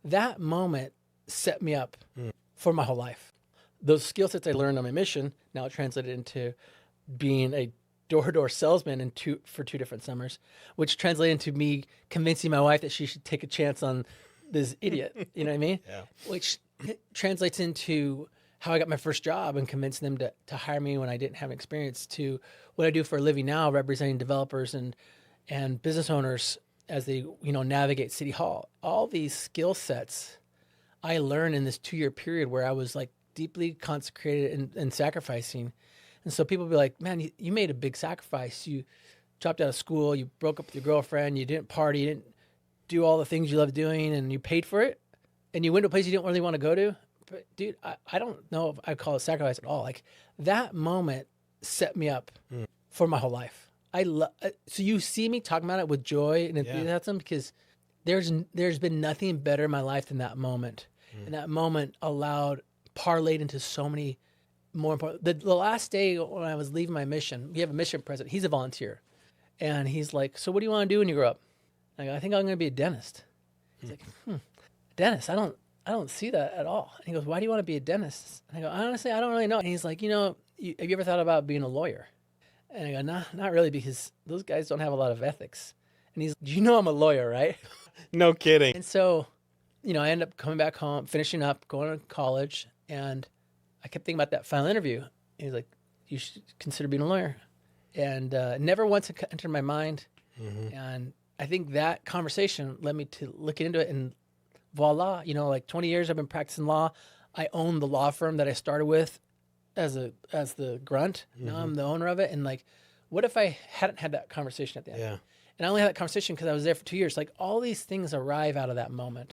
that moment set me up for my whole life. Those skill sets I learned on my mission now translated into being a door-to-door salesman for 2 different summers, which translated into me convincing my wife that she should take a chance on this idiot. You know what I mean? Yeah. Which translates into how I got my first job and convinced them to hire me when I didn't have experience, to what I do for a living now, representing developers and business owners as they, navigate City Hall. All these skill sets I learned in this 2-year period where I was like deeply consecrated and sacrificing. And so people be like, man, you made a big sacrifice. You dropped out of school, you broke up with your girlfriend, you didn't party, you didn't do all the things you love doing, and you paid for it, and you went to a place you didn't really want to go to. But dude, I don't know if I call it sacrifice at all. Like that moment set me up for my whole life. So you see me talking about it with joy and enthusiasm because there's been nothing better in my life than that moment. And that moment parlayed into so many more important. The last day when I was leaving my mission, we have a mission president. He's a volunteer. And he's like, so what do you want to do when you grow up? I go, I think I'm going to be a dentist. He's like, dentist? I don't see that at all. And he goes, why do you want to be a dentist? And I go, honestly, I don't really know. And he's like, have you ever thought about being a lawyer? And I go, nah, not really, because those guys don't have a lot of ethics. And he's, I'm a lawyer, right? No kidding. And so, I ended up coming back home, finishing up, going to college, and I kept thinking about that final interview. He's like, you should consider being a lawyer. And never once entered my mind. And I think that conversation led me to looking into it, and voila, 20 years I've been practicing law. I own the law firm that I started with as the grunt. Now I'm the owner of it. And like, what if I hadn't had that conversation at the end? Yeah. And I only had that conversation because I was there for 2 years. Like all these things arrive out of that moment.